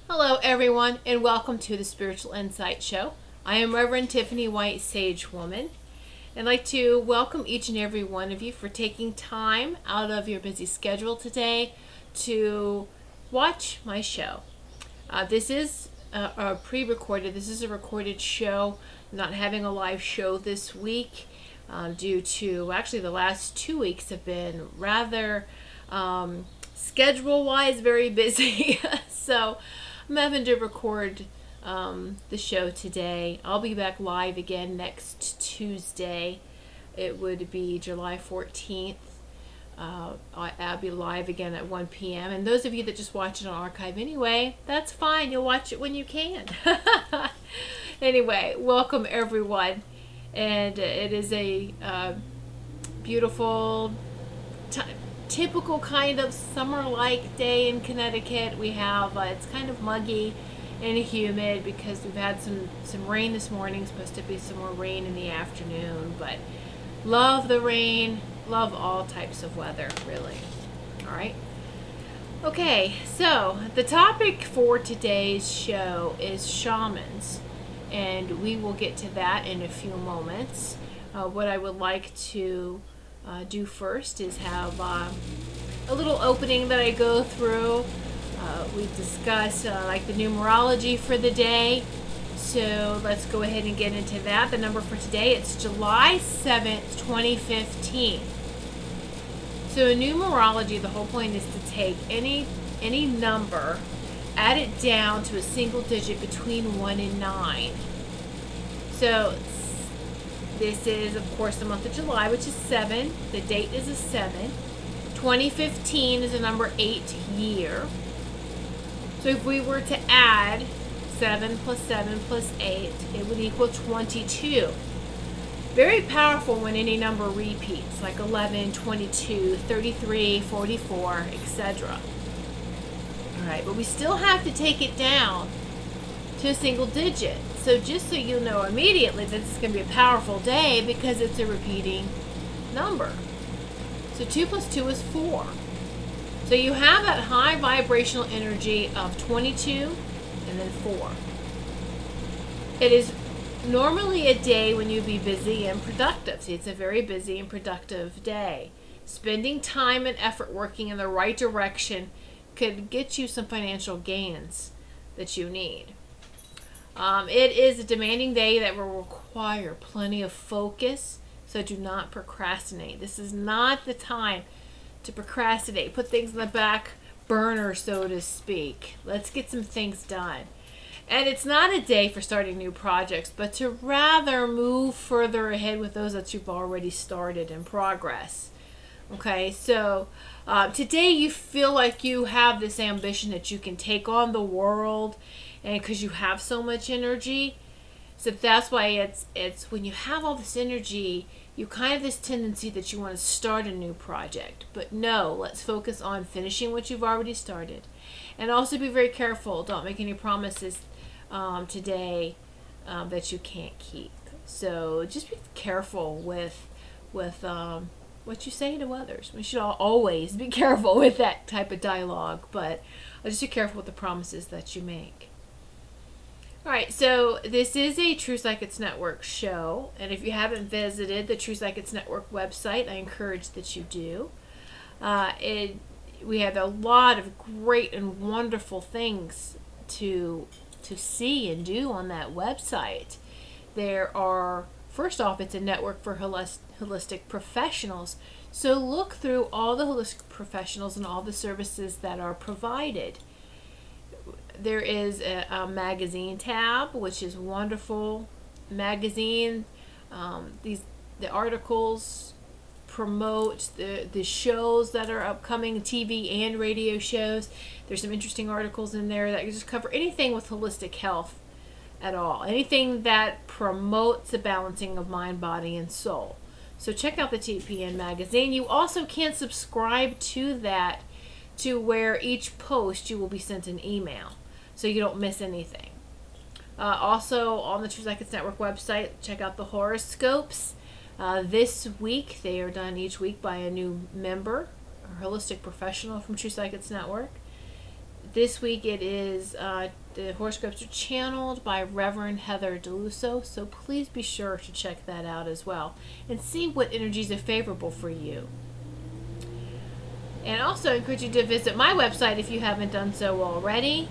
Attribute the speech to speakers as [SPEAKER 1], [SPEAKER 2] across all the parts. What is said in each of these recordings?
[SPEAKER 1] Hello, everyone, and welcome to the Spiritual Insight Show. I am Reverend Tiffany White, Sage Woman. I'd like to welcome each and every one of you for taking time out of your busy schedule today to watch my show. This is a pre-recorded. This is a recorded show. I'm not having a live show this week due to actually the last 2 weeks have been rather schedule-wise very busy. So I'm having to record the show today. I'll be back live again next Tuesday. It would be July 14th. I'll be live again at 1 p.m. And those of you that just watch it on archive anyway, that's fine. You'll watch it when you can. Anyway, welcome everyone. And it is a beautiful typical kind of summer-like day in Connecticut. We have it's kind of muggy and humid because we've had some rain this morning. Supposed to be some more rain in the afternoon, but love the rain, love all types of weather, really. All right. Okay, so the topic for today's show is shamans, and we will get to that in a few moments. What I would like to do first is have a little opening that I go through. We discuss like the numerology for the day. So let's go ahead and get into that. The number for today, it's July 7th, 2015. So in numerology, the whole point is to take any number, add it down to a single digit between 1 and 9. So this is, of course, the month of July, which is 7. The date is a 7. 2015 is a number 8 year. So if we were to add 7 plus 7 plus 8, it would equal 22. Very powerful when any number repeats, like 11, 22, 33, 44, etc. All right, but we still have to take it down to a single digit. So just so you know immediately that this is going to be a powerful day because it's a repeating number. So 2 plus 2 is 4. So you have that high vibrational energy of 22 and then 4. It is normally a day when you'd be busy and productive. See, it's a very busy and productive day. Spending time and effort working in the right direction could get you some financial gains that you need. It is a demanding day that will require plenty of focus, so do not procrastinate. This is not the time to procrastinate. Put things in the back burner, so to speak. Let's get some things done. And it's not a day for starting new projects, but to rather move further ahead with those that you've already started in progress. Okay, so today you feel like you have this ambition that you can take on the world, and because you have so much energy. So that's why it's when you have all this energy, you kind of have this tendency that you want to start a new project. But no, let's focus on finishing what you've already started. And also be very careful. Don't make any promises today that you can't keep. So just be careful with what you say to others. We should always be careful with that type of dialogue, but just be careful with the promises that you make. All right, so this is a True Psychics Network show, and if you haven't visited the True Psychics Network website, I encourage that you do. We have a lot of great and wonderful things to see and do on that website. There are, first off, it's a network for holistic professionals. So look through all the holistic professionals and all the services that are provided. There is a magazine tab, which is wonderful. Magazine, the articles promote the shows that are upcoming, TV and radio shows. There's some interesting articles in there that just cover anything with holistic health at all. Anything that promotes the balancing of mind, body, and soul. So check out the TPN magazine. You also can subscribe to that, to where each post you will be sent an email, so you don't miss anything. Also on the True Psychics Network website, check out the horoscopes. This week, they are done each week by a new member, a holistic professional from True Psychics Network. This week it is the horoscopes are channeled by Reverend Heather DeLusso, so please be sure to check that out as well and see what energies are favorable for you. And also I encourage you to visit my website if you haven't done so already.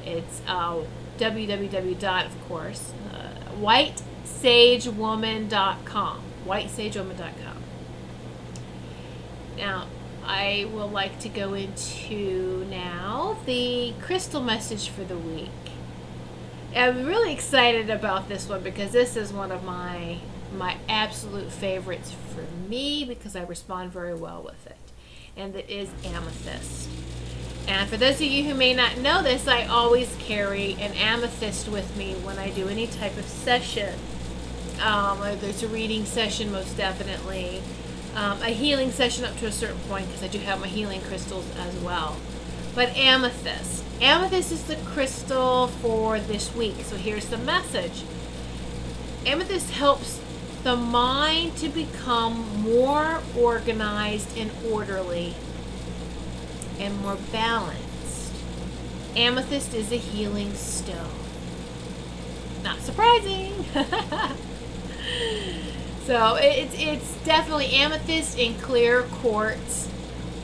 [SPEAKER 1] It's www. Of course, whitesagewoman.com. Whitesagewoman.com. Now, I would like to go into now the crystal message for the week. I'm really excited about this one because this is one of my absolute favorites for me because I respond very well with it. And it is amethyst. And for those of you who may not know this, I always carry an amethyst with me when I do any type of session. There's a reading session, most definitely. A healing session up to a certain point because I do have my healing crystals as well. But amethyst. Amethyst is the crystal for this week. So here's the message. Amethyst helps the mind to become more organized and orderly and more balanced. Amethyst is a healing stone. Not surprising. So it's definitely amethyst and clear quartz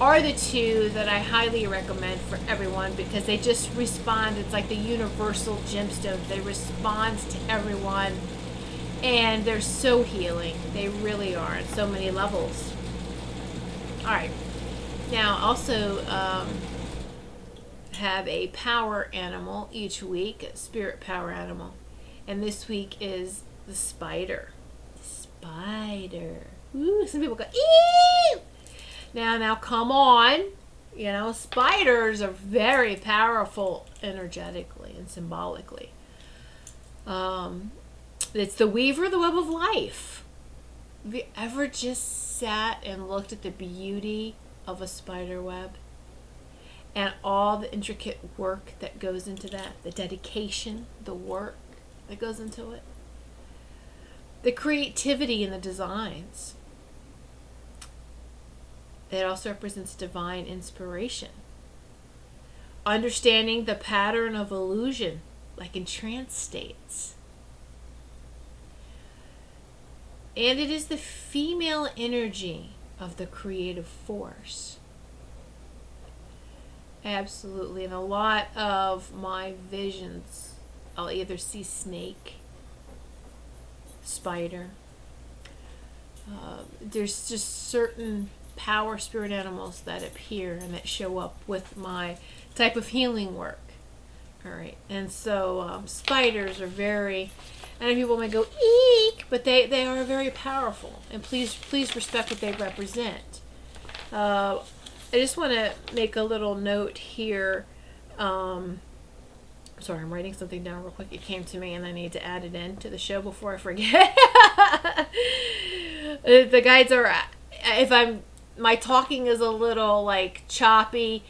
[SPEAKER 1] are the two that I highly recommend for everyone because they just respond. It's like the universal gemstones. They respond to everyone and they're so healing. They really are at so many levels. All right. Now also have a power animal each week, a spirit power animal. And this week is the spider. Spider. Ooh, some people go, eee! Now, come on. You know, spiders are very powerful energetically and symbolically. It's the weaver of the web of life. Have you ever just sat and looked at the beauty of a spider web? And all the intricate work that goes into that, the dedication, the work that goes into it. The creativity in the designs. It also represents divine inspiration. Understanding the pattern of illusion, like in trance states. And it is the female energy of the creative force. Absolutely. In a lot of my visions, I'll either see snake, spider. There's just certain power spirit animals that appear and that show up with my type of healing work. All right, and so spiders are very, I know people may go eek, but they are very powerful, and please respect what they represent. I just want to make a little note here. Sorry, I'm writing something down real quick. It came to me and I need to add it in to the show before I forget. The guides are, my talking is a little like choppy.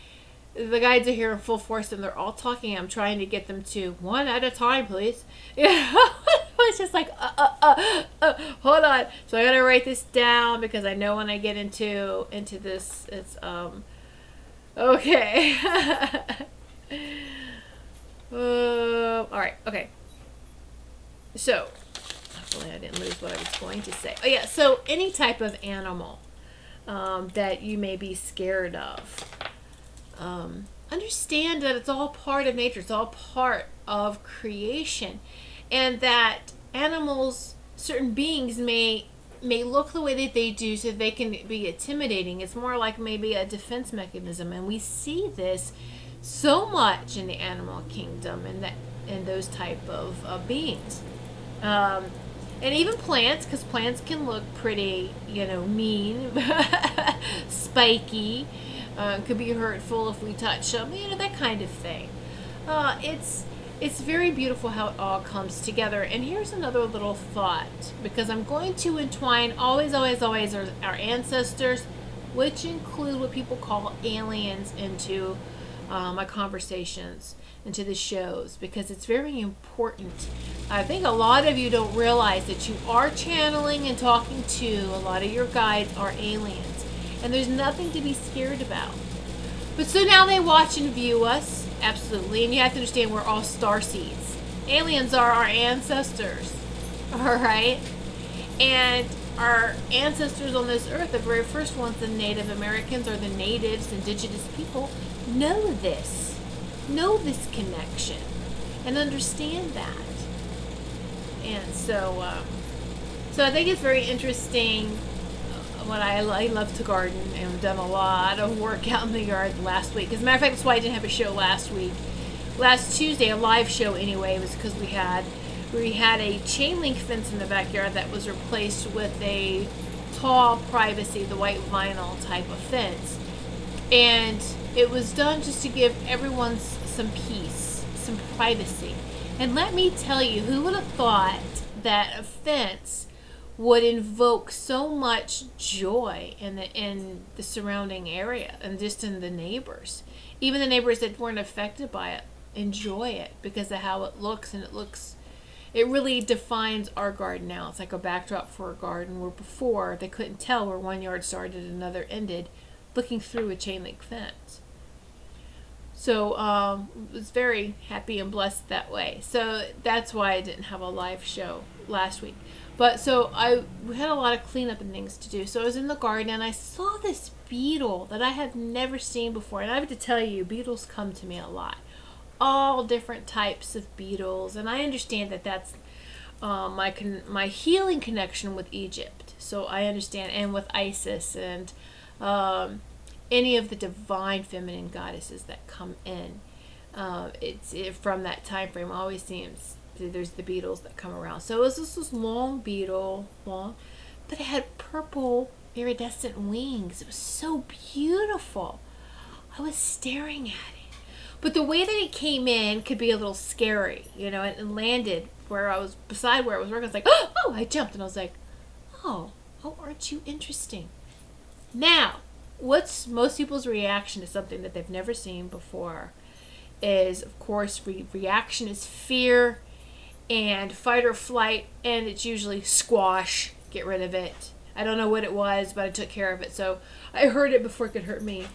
[SPEAKER 1] The guides are here in full force and they're all talking. I'm trying to get them to one at a time, please. It's just like, hold on. So I gotta write this down because I know when I get into this, it's, okay. All right. Okay. So, hopefully I didn't lose what I was going to say. Oh yeah. So any type of animal that you may be scared of, understand that it's all part of nature. It's all part of creation, and that animals, certain beings may look the way that they do so they can be intimidating. It's more like maybe a defense mechanism, and we see this so much in the animal kingdom and those type of beings, and even plants, because plants can look pretty, mean, spiky, could be hurtful if we touch them, that kind of thing. It's very beautiful how it all comes together. And here's another little thought, because I'm going to entwine always our ancestors, which include what people call aliens, into my conversations, into the shows, because it's very important. I think a lot of you don't realize that you are channeling and talking to a lot of your guides are aliens, and there's nothing to be scared about. But so now they watch and view us Absolutely. And you have to understand we're all star seeds. Aliens are our ancestors. All right? And our ancestors on this earth, the very first ones, the Native Americans or the natives, indigenous people, know this connection, and understand that. And so I think it's very interesting. When I love to garden, and I've done a lot of work out in the yard last week. As a matter of fact, that's why I didn't have a show last week. Last Tuesday, a live show anyway, was because we had a chain link fence in the backyard that was replaced with a tall privacy, the white vinyl type of fence. And it was done just to give everyone some peace, some privacy. And let me tell you, who would have thought that a fence would invoke so much joy in the surrounding area and just in the neighbors. Even the neighbors that weren't affected by it enjoy it because of how it looks, and it really defines our garden now. It's like a backdrop for a garden where before they couldn't tell where one yard started and another ended looking through a chain link fence. So I was very happy and blessed that way. So that's why I didn't have a live show last week. But so we had a lot of cleanup and things to do. So I was in the garden and I saw this beetle that I had never seen before. And I have to tell you, beetles come to me a lot. All different types of beetles. And I understand that that's my healing connection with Egypt. So I understand, and with Isis and any of the divine feminine goddesses that come in. From that time frame always seems there's the beetles that come around. So it was this long beetle, but it had purple iridescent wings. It was so beautiful. I was staring at it. But the way that it came in could be a little scary, and landed where I was, beside where I was working. I was like, oh, I jumped, and I was like, oh, aren't you interesting? Now, what's most people's reaction to something that they've never seen before is, of course, reaction is fear and fight or flight, and it's usually squash, get rid of it. I don't know what it was, but I took care of it. So I heard it before it could hurt me.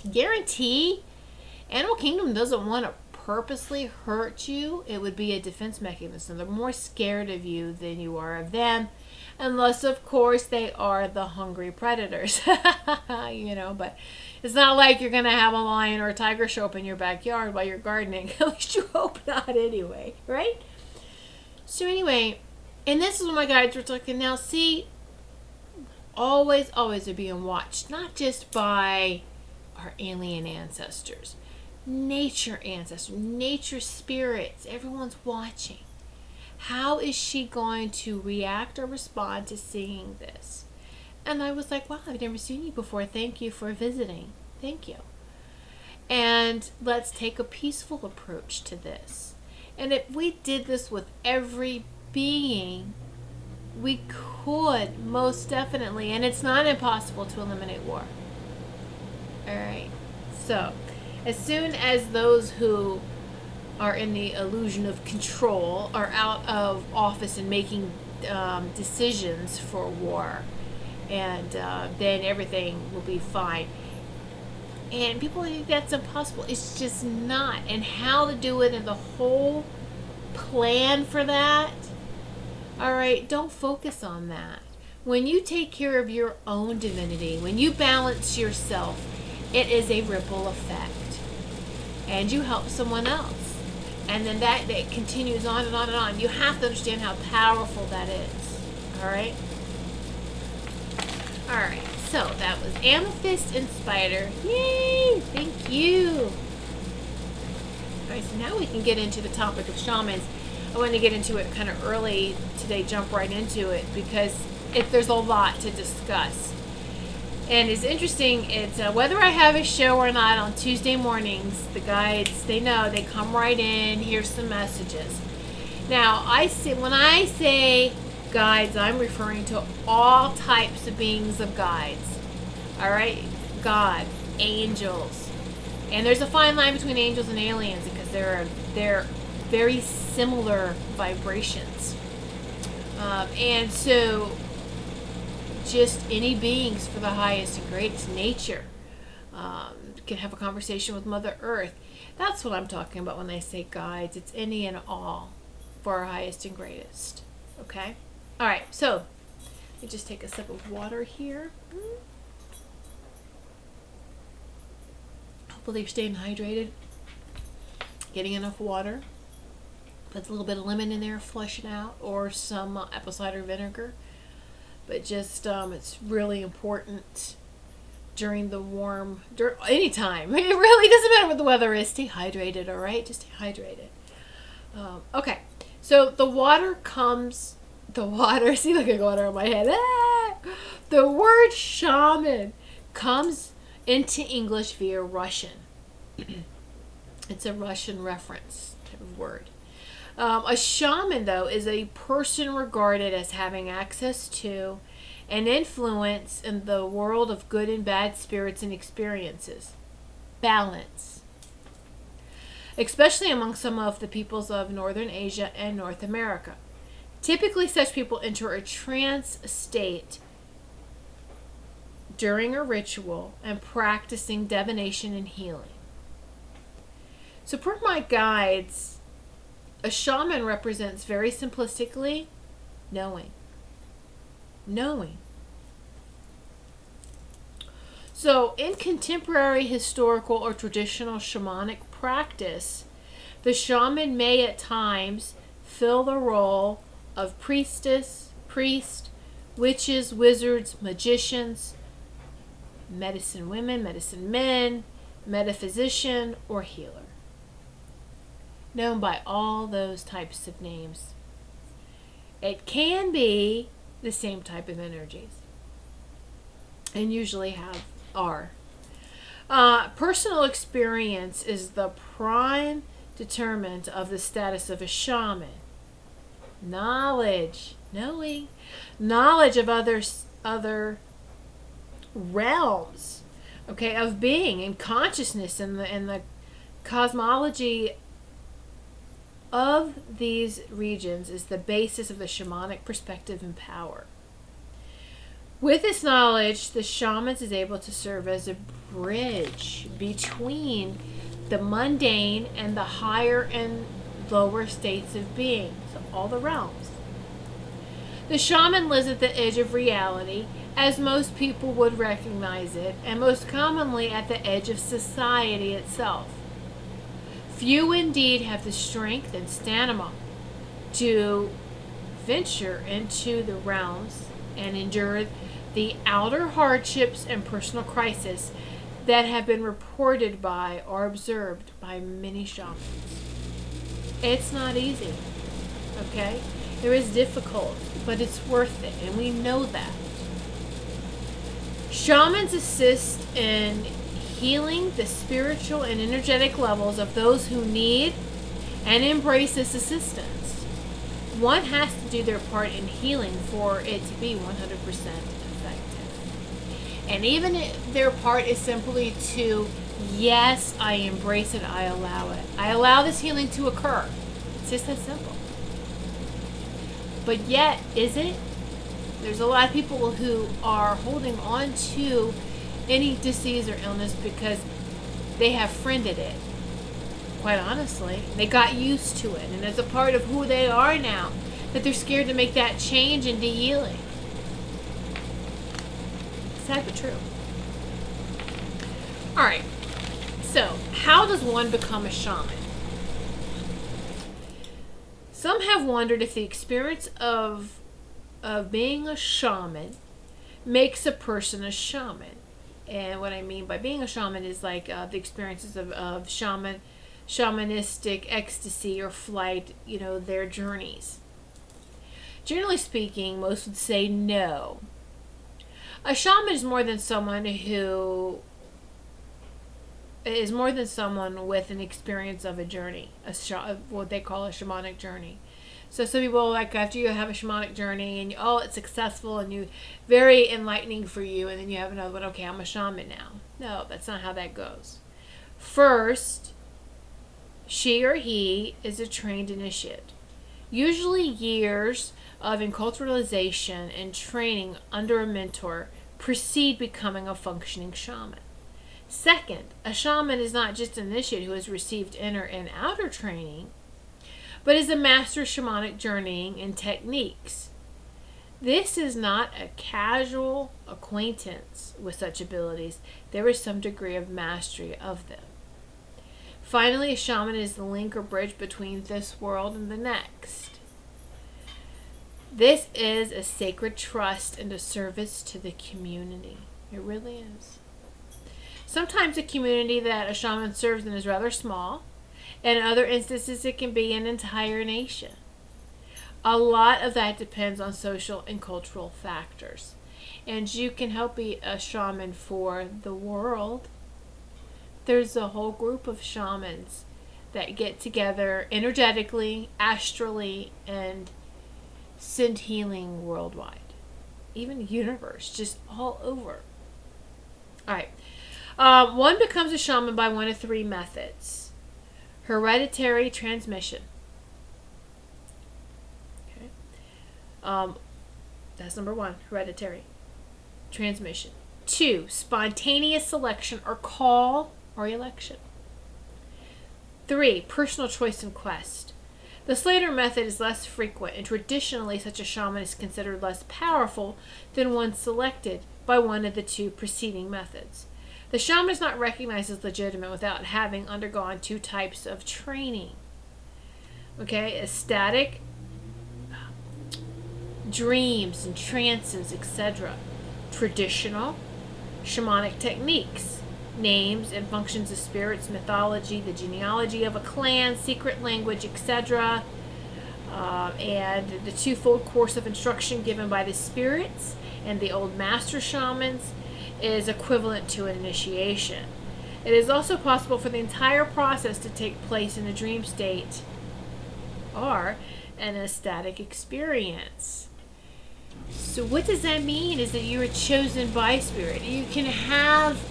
[SPEAKER 1] Guarantee Animal Kingdom doesn't want to purposely hurt you. It would be a defense mechanism. They're more scared of you than you are of them, unless, of course, they are the hungry predators. But it's not like you're going to have a lion or a tiger show up in your backyard while you're gardening. At least you hope not anyway, right? So anyway, and this is what my guides were talking. Now, see, always are being watched, not just by our alien ancestors, nature ancestors, nature spirits. Everyone's watching. How is she going to react or respond to seeing this? And I was like, wow, I've never seen you before. Thank you for visiting. Thank you. And let's take a peaceful approach to this. And if we did this with every being, we could most definitely, and it's not impossible to eliminate war. All right. So, as soon as those who are in the illusion of control are out of office and making decisions for war, and then everything will be fine. And people think that's impossible. It's just not. And how to do it and the whole plan for that, all right, don't focus on that. When you take care of your own divinity, when you balance yourself, it is a ripple effect. And you help someone else. And then that continues on and on and on. You have to understand how powerful that is. All right? All right. So that was Amethyst and Spider. Yay! Thank you. All right. So now we can get into the topic of shamans. I want to get into it kind of early today, jump right into it, because there's a lot to discuss. And it's interesting, it's whether I have a show or not on Tuesday mornings, the guides, they know, they come right in, here's some messages. Now, when I say guides, I'm referring to all types of beings of guides. All right? God, angels. And there's a fine line between angels and aliens because they're very similar vibrations. And so just any beings for the highest and greatest nature can have a conversation with Mother Earth. That's what I'm talking about when I say guides. It's any and all for our highest and greatest. Okay? All right, so let me just take a sip of water here. Hopefully you're staying hydrated, getting enough water. Put a little bit of lemon in there, flush it out, or some apple cider vinegar. But just, it's really important during the anytime. It really doesn't matter what the weather is. Stay hydrated, all right? Just stay hydrated. Okay, so see, look at water on my head. Ah! The word shaman comes into English via Russian. It's a Russian reference type of word. A shaman, though, is a person regarded as having access to and influence in the world of good and bad spirits and experiences. Balance. Especially among some of the peoples of Northern Asia and North America. Typically, such people enter a trance state during a ritual and practicing divination and healing. So, per my guides, a shaman represents very simplistically knowing. So, in contemporary historical or traditional shamanic practice, the shaman may at times fill the role of priestess, priest, witches, wizards, magicians, medicine women, medicine men, metaphysician, or healer. Known by all those types of names. It can be the same type of energies, and usually are. Personal experience is the prime determinant of the status of a shaman. Knowledge of other realms, okay, of being and consciousness and the cosmology of these regions is the basis of the shamanic perspective and power. With this knowledge, the shaman is able to serve as a bridge between the mundane and the higher and lower states of being, so all the realms. The shaman lives at the edge of reality, as most people would recognize it, and most commonly at the edge of society itself. Few indeed have the strength and stamina to venture into the realms and endure the outer hardships and personal crises that have been reported by or observed by many shamans. It's not easy, okay? It is difficult, but it's worth it, and we know that. Shamans assist in healing the spiritual and energetic levels of those who need and embrace this assistance. One has to do their part in healing for it to be 100% effective. And even if their part is simply to, yes, I embrace it, I allow it. I allow this healing to occur. It's just that simple. But yet, is it? There's a lot of people who are holding on to any disease or illness because they have friended it. Quite honestly, they got used to it, and it's a part of who they are now, that they're scared to make that change into healing. Sad but true. Alright, so how does one become a shaman? Some have wondered if the experience of being a shaman makes a person a shaman. And what I mean by being a shaman is like the experiences of shamanistic ecstasy or flight, their journeys. Generally speaking, most would say no. A shaman is more than someone with an experience of a journey, what they call a shamanic journey. So some people, like, after you have a shamanic journey and it's successful and very enlightening for you, and then you have another one, okay, I'm a shaman now. No, that's not how that goes. First, she or he is a trained initiate. Usually years of enculturalization and training under a mentor precede becoming a functioning shaman. Second, a shaman is not just an initiate who has received inner and outer training, but is a master of shamanic journeying and techniques. This is not a casual acquaintance with such abilities. There is some degree of mastery of them. Finally, a shaman is the link or bridge between this world and the next. This is a sacred trust and a service to the community. It really is. Sometimes the community that a shaman serves in is rather small, and in other instances it can be an entire nation. A lot of that depends on social and cultural factors. And you can help be a shaman for the world. There's a whole group of shamans that get together energetically, astrally, and send healing worldwide. Even the universe, just all over. Alright. One becomes a shaman by one of three methods. Hereditary transmission. That's number one, hereditary transmission. 2, spontaneous selection or call or election. 3, personal choice and quest. This later method is less frequent, and traditionally such a shaman is considered less powerful than one selected by one of the two preceding methods. The shaman is not recognized as legitimate without having undergone 2 types of training. Okay, ecstatic dreams and trances, etc. Traditional shamanic techniques, names and functions of spirits, mythology, the genealogy of a clan, secret language, etc. And the twofold course of instruction given by the spirits and the old master shamans is equivalent to an initiation. It is also possible for the entire process to take place in a dream state or an ecstatic experience. So what does that mean? Is that you are chosen by spirit. You can have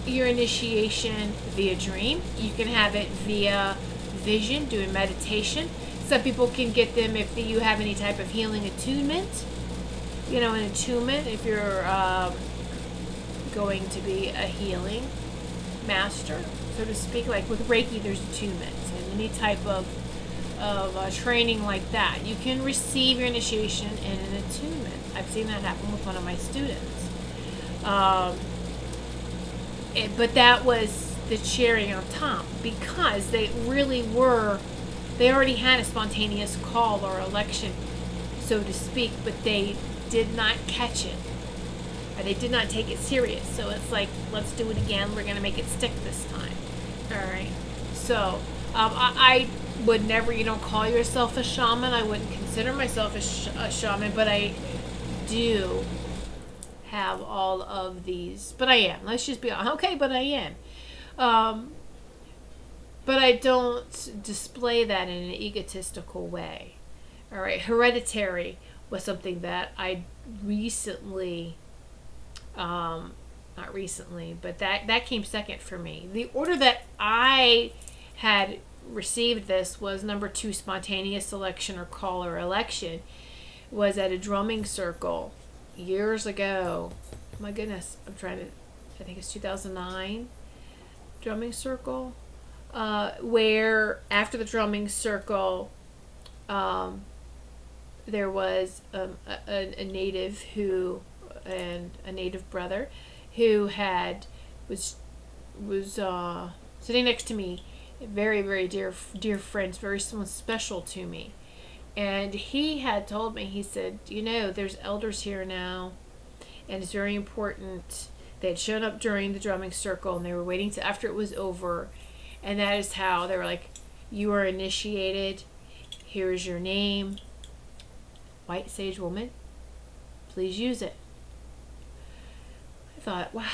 [SPEAKER 1] your initiation via dream. You can have it via vision, doing meditation. Some people can get them if you have any type of healing attunement. You know, an attunement, if you're going to be a healing master, so to speak. Like with Reiki, there's attunements, and any type of training like that. You can receive your initiation in an attunement. I've seen that happen with one of my students. But that was the cherry on top, because they already had a spontaneous call or election, so to speak, but they did not catch it. Or they did not take it serious. So it's like, let's do it again. We're going to make it stick this time. All right. So I would never, you don't call yourself a shaman. I wouldn't consider myself a shaman, but I do have all of these. But I am. Let's just be honest. Okay, but I am. But I don't display that in an egotistical way. All right. Hereditary was something that I recently, not recently, but that came second for me. The order that I had received this was number 2, spontaneous selection or call or election, was at a drumming circle years ago. My goodness, I think it's 2009 drumming circle, where after the drumming circle, there was a native and a native brother who was sitting next to me, very, very dear friends, very someone special to me. And he had told me, he said, there's elders here now, and it's very important. They had shown up during the drumming circle, and they were waiting after it was over, and that is how they were like, you are initiated, here is your name, white sage woman, please use it. I thought, wow,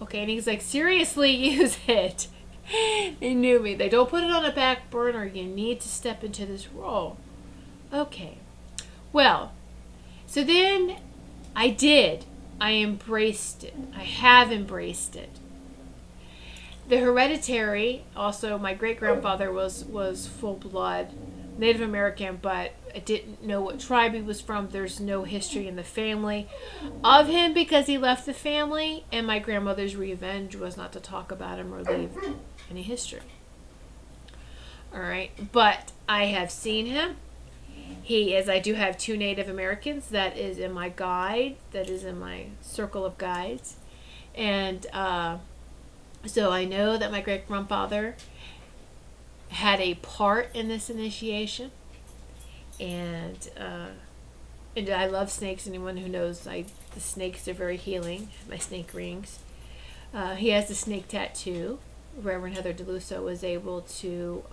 [SPEAKER 1] okay. And he's like, seriously, use it. They knew me. They don't put it on a back burner. You need to step into this role. Okay. Well, so then I did. I embraced it. I have embraced it. The hereditary, also my great-grandfather was full blood Native American, but I didn't know what tribe he was from. There's no history in the family of him because he left the family, and my grandmother's revenge was not to talk about him or leave any history. All right, but I have seen him. He is, I do have 2 Native Americans that is in my guide, that is in my circle of guides. And so I know that my great-grandfather had a part in this initiation. And I love snakes. Anyone who knows, the snakes are very healing, my snake rings. He has the snake tattoo. Reverend Heather DeLusso was able to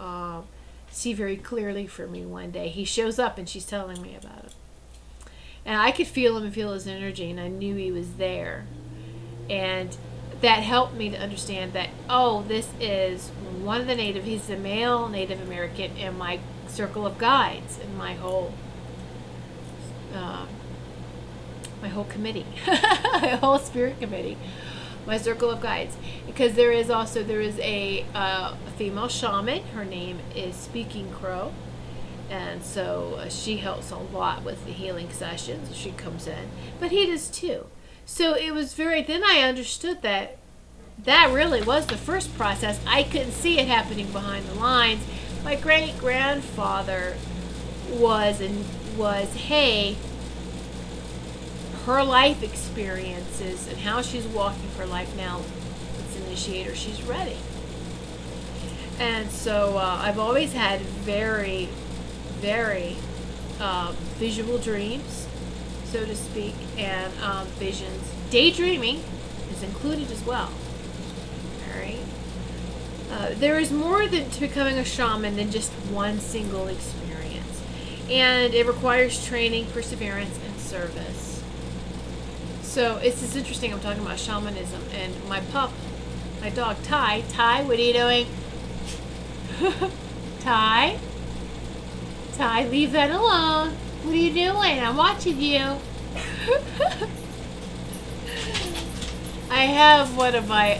[SPEAKER 1] see very clearly for me one day. He shows up and she's telling me about it. And I could feel him and feel his energy, and I knew he was there. And that helped me to understand that, oh, this is one of the he's the male Native American in my circle of guides, in my whole committee, my whole spirit committee, my circle of guides. Because there is a female shaman. Her name is Speaking Crow. And so she helps a lot with the healing sessions. She comes in. But he does too. So it was then I understood that really was the first process. I couldn't see it happening behind the lines. My great-grandfather was her life experiences and how she's walking for life now. It's an initiator. She's ready. And so I've always had very, very visual dreams, so to speak, and visions. Daydreaming is included as well. All right. There is more to becoming a shaman than just one single experience, and it requires training, perseverance, and service. So it's interesting. I'm talking about shamanism, and my dog Ty. Ty, what are you doing? Ty, leave that alone. What are you doing? I'm watching you. I have one of my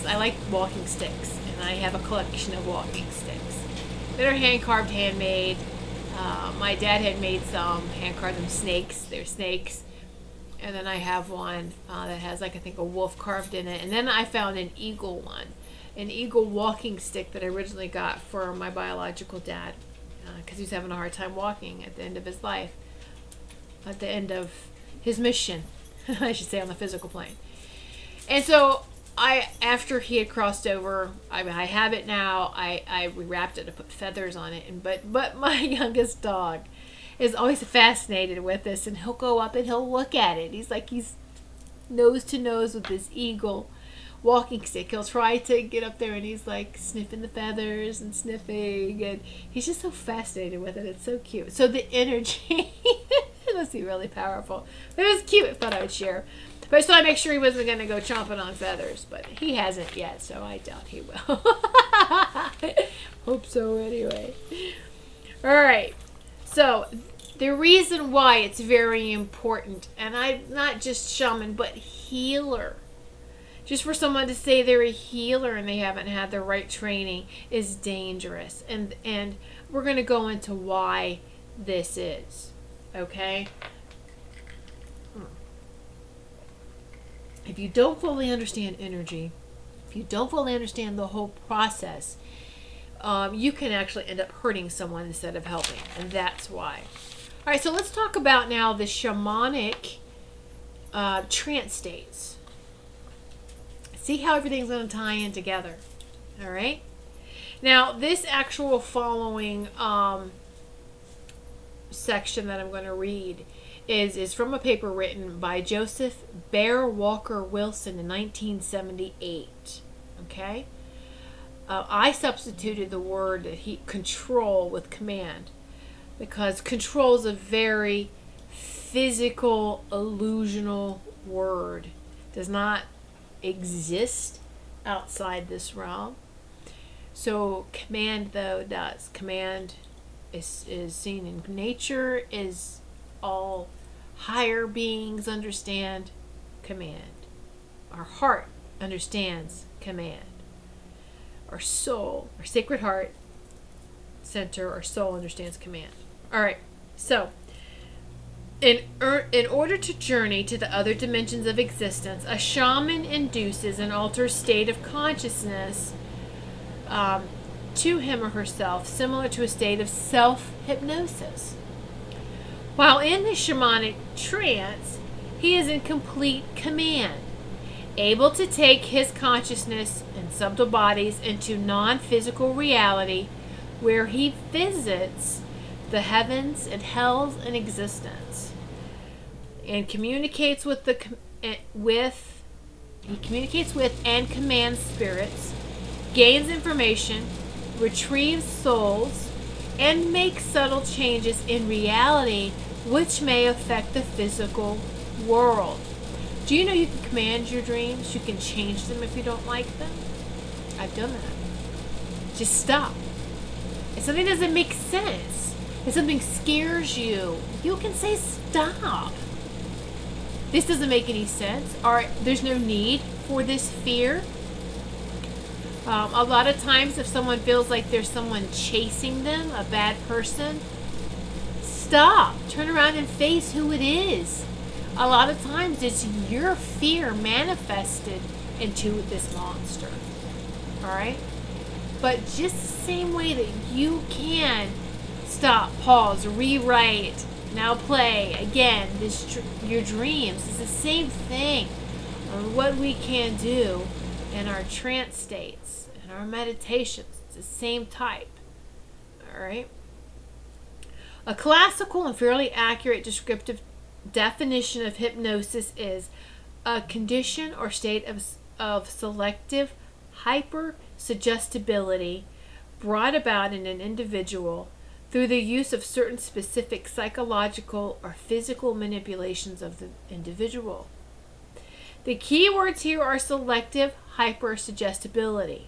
[SPEAKER 1] I like walking sticks, and I have a collection of walking sticks that are hand carved, handmade. My dad had made some, hand carved them snakes. They're snakes. And then I have one that has, I think, a wolf carved in it. And then I found an eagle walking stick that I originally got for my biological dad, because he was having a hard time walking at the end of his life, at the end of his mission, I should say, on the physical plane. And so after he had crossed over, I have it now. I rewrapped it to put feathers on it. But my youngest dog is always fascinated with this, and he'll go up and he'll look at it. He's nose to nose with this eagle walking stick. He'll try to get up there, and he's like sniffing the feathers and sniffing, and he's just so fascinated with it. It's so cute. So the energy must be really powerful. It was cute. I thought I would share. But so I make sure he wasn't going to go chomping on feathers, but he hasn't yet, so I doubt he will. Hope so anyway. All right. So the reason why it's very important, and I'm not just shaman, but healer. Just for someone to say they're a healer and they haven't had the right training is dangerous. And we're going to go into why this is. Okay? If you don't fully understand energy, if you don't fully understand the whole process, you can actually end up hurting someone instead of helping. And that's why. All right, so let's talk about now the shamanic trance states. See how everything's going to tie in together. All right? Now, this actual following section that I'm going to read is from a paper written by Joseph Bear Walker Wilson in 1978. Okay? I substituted the word control with command, because control is a very physical, illusional word. It does not exist outside this realm. So command, though, does. Command is seen in nature, is all higher beings understand command. Our heart understands command. our soul, our sacred heart center, our soul understands command. All right, so in order to journey to the other dimensions of existence, a shaman induces an altered state of consciousness to him or herself, similar to a state of self-hypnosis. While in the shamanic trance, he is in complete command, able to take his consciousness and subtle bodies into non-physical reality, where he visits the heavens and hells in existence, and communicates with and commands spirits, gains information, retrieves souls, and makes subtle changes in reality which may affect the physical world. Do you know you can command your dreams? You can change them if you don't like them. I've done that. Just stop. If something doesn't make sense, if something scares you, you can say stop. This doesn't make any sense, or there's no need for this fear. A lot of times if someone feels like there's someone chasing them, a bad person, stop. Turn around and face who it is. A lot of times it's your fear manifested into this monster. Alright? But just the same way that you can stop, pause, rewrite, now play again, your dreams is the same thing. What we can do in our trance states and our meditations, it's the same type. Alright? A classical and fairly accurate descriptive definition of hypnosis is a condition or state of selective hypersuggestibility brought about in an individual through the use of certain specific psychological or physical manipulations of the individual. The key words here are selective hypersuggestibility.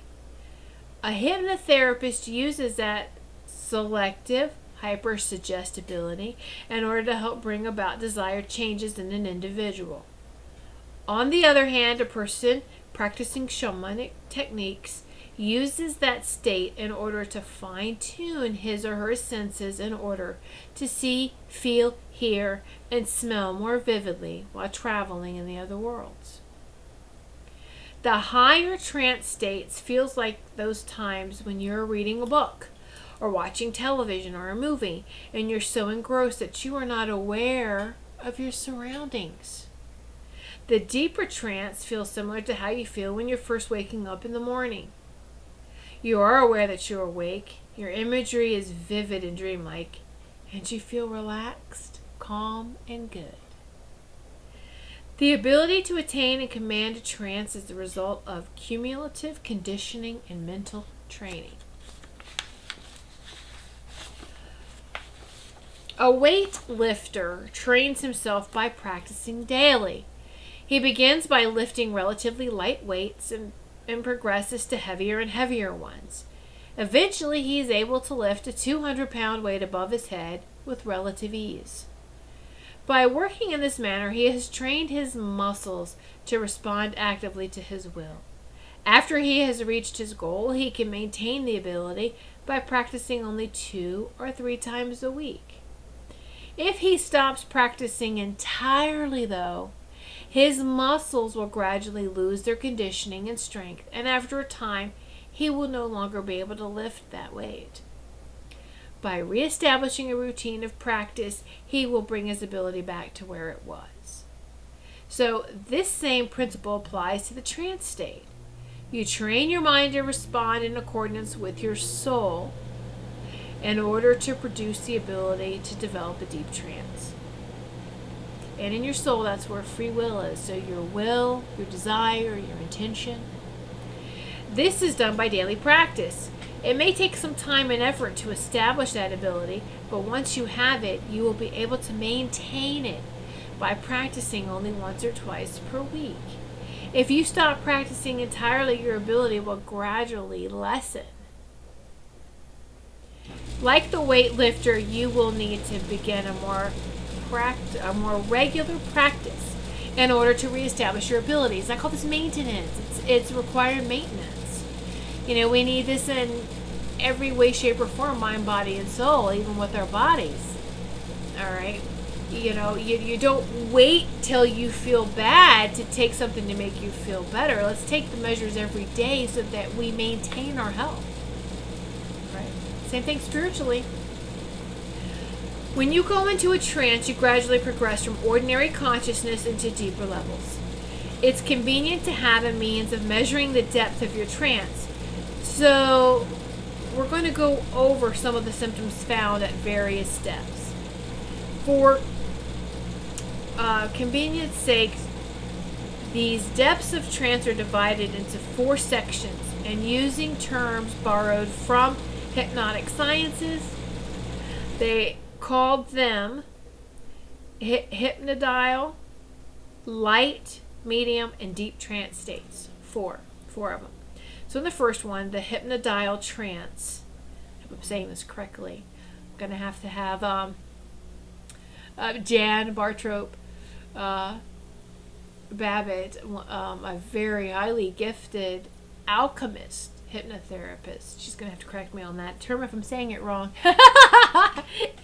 [SPEAKER 1] A hypnotherapist uses that selective hypersuggestibility in order to help bring about desired changes in an individual. On the other hand, a person practicing shamanic techniques uses that state in order to fine-tune his or her senses in order to see, feel, hear, and smell more vividly while traveling in the other worlds. The higher trance states feels like those times when you're reading a book or watching television or a movie and you're so engrossed that you are not aware of your surroundings. The deeper trance feels similar to how you feel when you're first waking up in the morning. You are aware that you're awake, your imagery is vivid and dreamlike, and you feel relaxed, calm, and good. The ability to attain and command a trance is the result of cumulative conditioning and mental training. A weightlifter trains himself by practicing daily. He begins by lifting relatively light weights and progresses to heavier and heavier ones. Eventually, he is able to lift a 200-pound weight above his head with relative ease. By working in this manner, he has trained his muscles to respond actively to his will. After he has reached his goal, he can maintain the ability by practicing only 2 or 3 times a week. If he stops practicing entirely, though, his muscles will gradually lose their conditioning and strength, and after a time, he will no longer be able to lift that weight. By reestablishing a routine of practice, he will bring his ability back to where it was. So this same principle applies to the trance state. You train your mind to respond in accordance with your soul in order to produce the ability to develop a deep trance. And in your soul, that's where free will is. So your will, your desire, your intention. This is done by daily practice. It may take some time and effort to establish that ability, but once you have it, you will be able to maintain it by practicing only once or twice per week. If you stop practicing entirely, your ability will gradually lessen. Like the weightlifter, you will need to begin a more regular practice in order to reestablish your abilities. I call this maintenance. It's required maintenance. We need this in every way, shape, or form, mind, body, and soul, even with our bodies. All right? You don't wait till you feel bad to take something to make you feel better. Let's take the measures every day so that we maintain our health. Right? Same thing spiritually. When you go into a trance, you gradually progress from ordinary consciousness into deeper levels. It's convenient to have a means of measuring the depth of your trance. So we're going to go over some of the symptoms found at various steps. For convenience sake, these depths of trance are divided into 4 sections, and using terms borrowed from hypnotic sciences, they called them hypnodile, light, medium, and deep trance states. Four of them. So in the first one, the hypnodile trance, if I'm saying this correctly, I'm going to have Jan Bartrope Babbitt, a very highly gifted alchemist hypnotherapist. She's going to have to correct me on that term if I'm saying it wrong.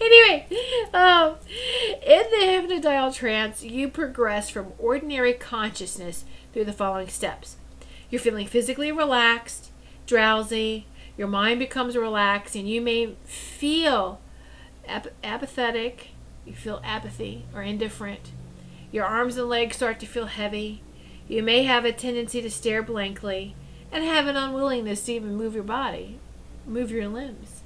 [SPEAKER 1] Anyway, in the hypnodile trance, you progress from ordinary consciousness through the following steps. You're feeling physically relaxed, drowsy, your mind becomes relaxed, and you may feel apathetic. You feel apathy or indifferent. Your arms and legs start to feel heavy. You may have a tendency to stare blankly and have an unwillingness to even move your body, move your limbs.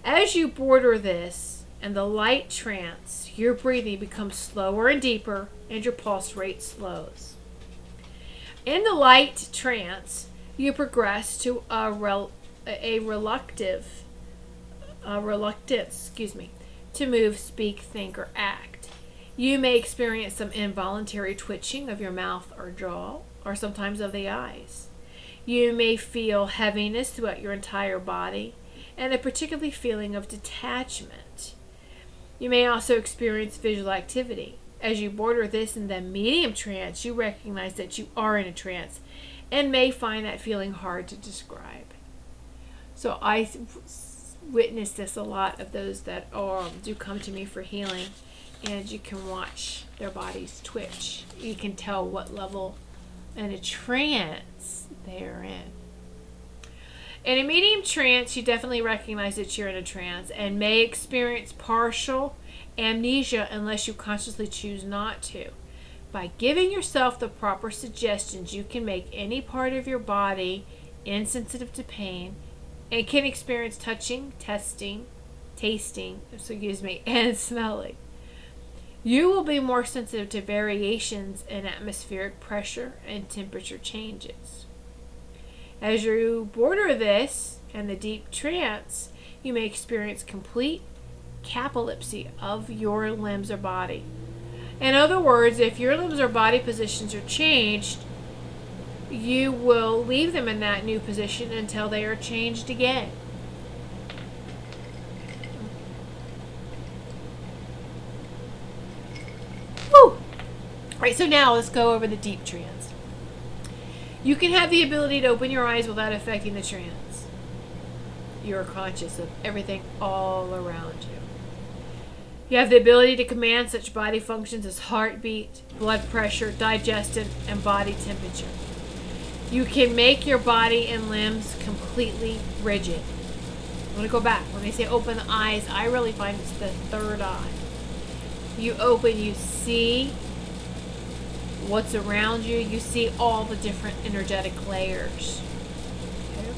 [SPEAKER 1] As you border this and the light trance, your breathing becomes slower and deeper, and your pulse rate slows. In the light trance, you progress to a reluctance to move, speak, think, or act. You may experience some involuntary twitching of your mouth or jaw, or sometimes of the eyes. You may feel heaviness throughout your entire body and a particular feeling of detachment. You may also experience visual activity. As you border this in the medium trance, you recognize that you are in a trance and may find that feeling hard to describe. So I witness this a lot of those that do come to me for healing, and you can watch their bodies twitch. You can tell what level in a trance they are in. In a medium trance, you definitely recognize that you're in a trance and may experience partial amnesia unless you consciously choose not to. By giving yourself the proper suggestions, you can make any part of your body insensitive to pain and can experience touching, tasting, and smelling. You will be more sensitive to variations in atmospheric pressure and temperature changes. As you border this and the deep trance, you may experience complete catalepsy of your limbs or body. In other words, if your limbs or body positions are changed, you will leave them in that new position until they are changed again. Woo! All right, so now let's go over the deep trance. You can have the ability to open your eyes without affecting the trance. You are conscious of everything all around you. You have the ability to command such body functions as heartbeat, blood pressure, digestion, and body temperature. You can make your body and limbs completely rigid. I'm going to go back. When they say open the eyes, I really find it's the third eye. You open, you see what's around you. You see all the different energetic layers. Okay.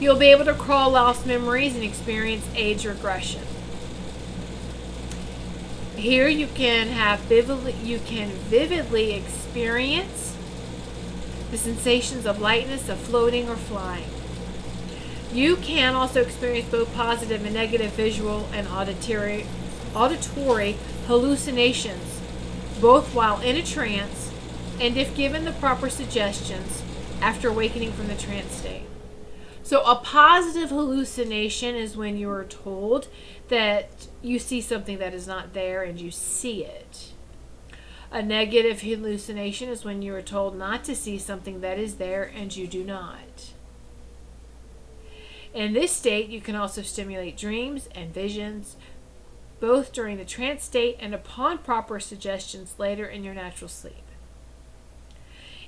[SPEAKER 1] You'll be able to recall lost memories and experience age regression. Here you can vividly experience the sensations of lightness, of floating or flying. You can also experience both positive and negative visual and auditory hallucinations, both while in a trance and, if given the proper suggestions, after awakening from the trance state. So a positive hallucination is when you are told that you see something that is not there and you see it. A negative hallucination is when you are told not to see something that is there and you do not. In this state, you can also stimulate dreams and visions, both during the trance state and upon proper suggestions later in your natural sleep.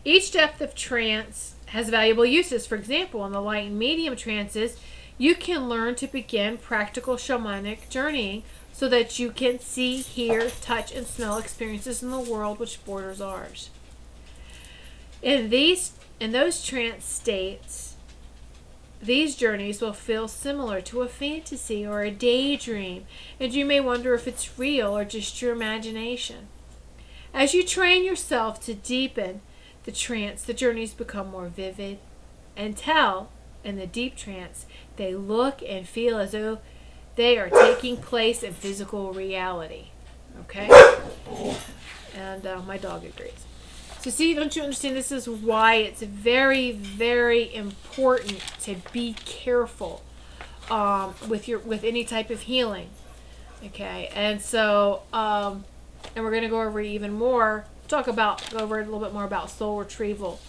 [SPEAKER 1] Each depth of trance has valuable uses. For example, in the light and medium trances, you can learn to begin practical shamanic journeying so that you can see, hear, touch, and smell experiences in the world which borders ours. In those trance states, these journeys will feel similar to a fantasy or a daydream, and you may wonder if it's real or just your imagination. As you train yourself to deepen the trance, the journeys become more vivid, until, in the deep trance, they look and feel as though they are taking place in physical reality. Okay? And my dog agrees. So see, don't you understand? This is why it's very, very important to be careful with any type of healing. Okay? And so, and we're going to go over even more, go over a little bit more about soul retrieval.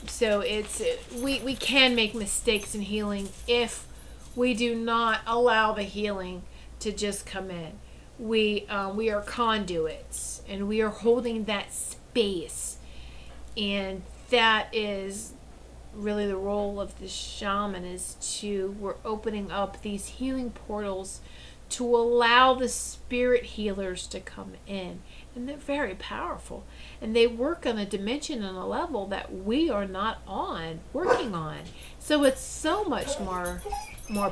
[SPEAKER 1] So we can make mistakes in healing if we do not allow the healing to just come in. We are conduits, and we are holding that space, and that is really the role of the shaman, we're opening up these healing portals to allow the spirit healers to come in. And they're very powerful, and they work on a dimension and a level that we are not working on. So it's so much more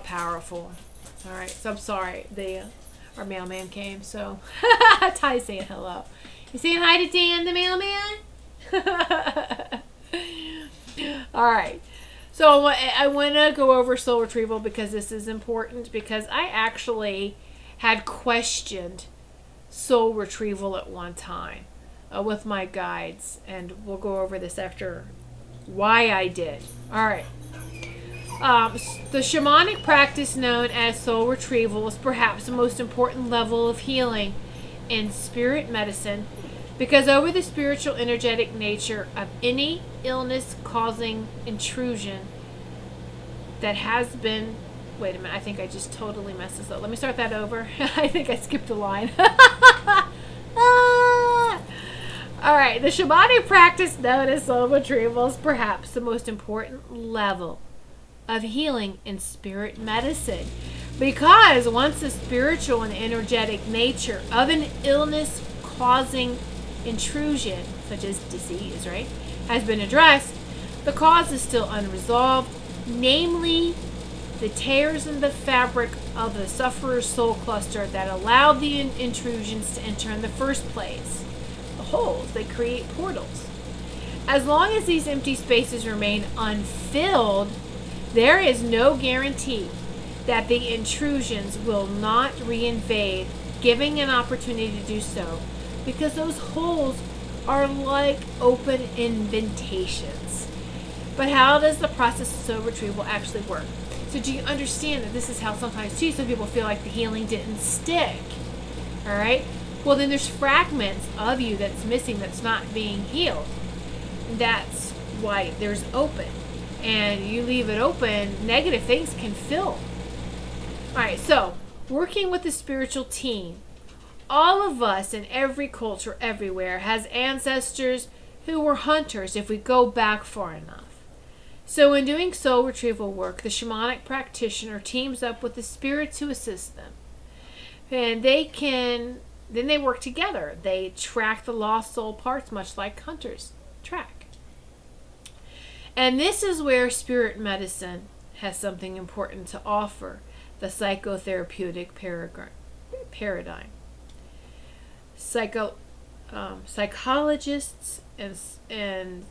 [SPEAKER 1] powerful. All right, so I'm sorry, our mailman came, so Ty's saying hello. You saying hi to Dan, the mailman? All right, so I want to go over soul retrieval because this is important, because I actually had questioned soul retrieval at one time with my guides, and we'll go over this after why I did. All right. The shamanic practice known as soul retrieval is perhaps the most important level of healing in spirit medicine, because over the spiritual energetic nature of any illness-causing intrusion that has been... Wait a minute, I think I just totally messed this up. Let me start that over. I think I skipped a line. All right, the shamanic practice known as soul retrieval is perhaps the most important level of healing in spirit medicine, because once the spiritual and energetic nature of an illness-causing intrusion, such as disease, right, has been addressed, the cause is still unresolved, namely the tears in the fabric of the sufferer's soul cluster that allowed the intrusions to enter in the first place. The holes, they create portals. As long as these empty spaces remain unfilled, there is no guarantee that the intrusions will not reinvade, giving an opportunity to do so, because those holes are like open invitations. But how does the process of soul retrieval actually work? So do you understand that this is how sometimes too some people feel like the healing didn't stick? All right? Well, then there's fragments of you that's missing, that's not being healed. That's why there's open. And you leave it open, negative things can fill. All right, so working with the spiritual team, all of us in every culture everywhere has ancestors who were hunters if we go back far enough. So in doing soul retrieval work, the shamanic practitioner teams up with the spirits who assist them. And then they work together. They track the lost soul parts, much like hunters track. And this is where spirit medicine has something important to offer, the psychotherapeutic paradigm. Psychologists and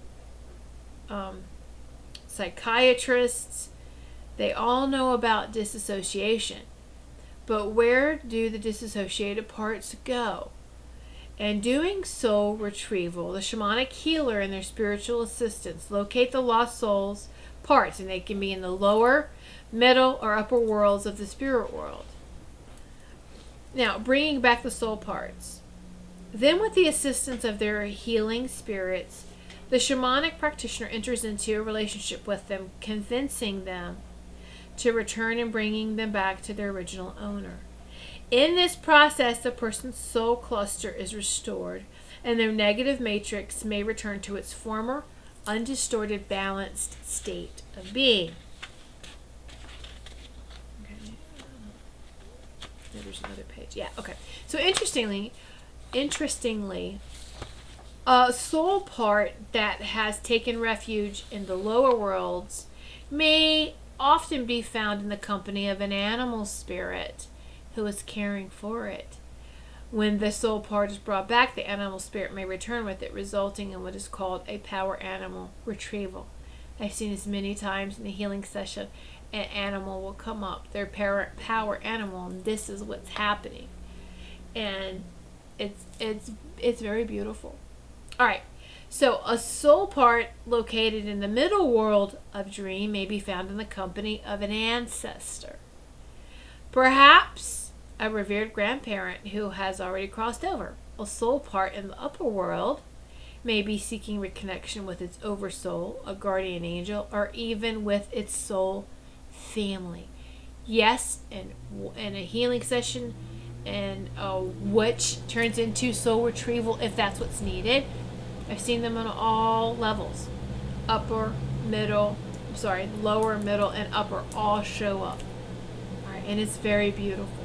[SPEAKER 1] psychiatrists, they all know about disassociation. But where do the disassociated parts go? And doing soul retrieval, the shamanic healer and their spiritual assistants locate the lost souls parts, and they can be in the lower, middle, or upper worlds of the spirit world. Now, bringing back the soul parts. Then, with the assistance of their healing spirits, the shamanic practitioner enters into a relationship with them, convincing them to return and bringing them back to their original owner. In this process, the person's soul cluster is restored, and their negative matrix may return to its former, undistorted, balanced state of being. Okay. There's another page. Yeah, okay. So interestingly, a soul part that has taken refuge in the lower worlds may often be found in the company of an animal spirit who is caring for it. When the soul part is brought back, the animal spirit may return with it, resulting in what is called a power animal retrieval. I've seen this many times in the healing session. An animal will come up, their power animal, and this is what's happening. And it's very beautiful. All right. So a soul part located in the middle world of dream may be found in the company of an ancestor. Perhaps a revered grandparent who has already crossed over. A soul part in the upper world may be seeking reconnection with its oversoul, a guardian angel, or even with its soul family. Yes, and in a healing session, and which turns into soul retrieval if that's what's needed. I've seen them on all levels. Lower, middle, and upper all show up. All right, and it's very beautiful.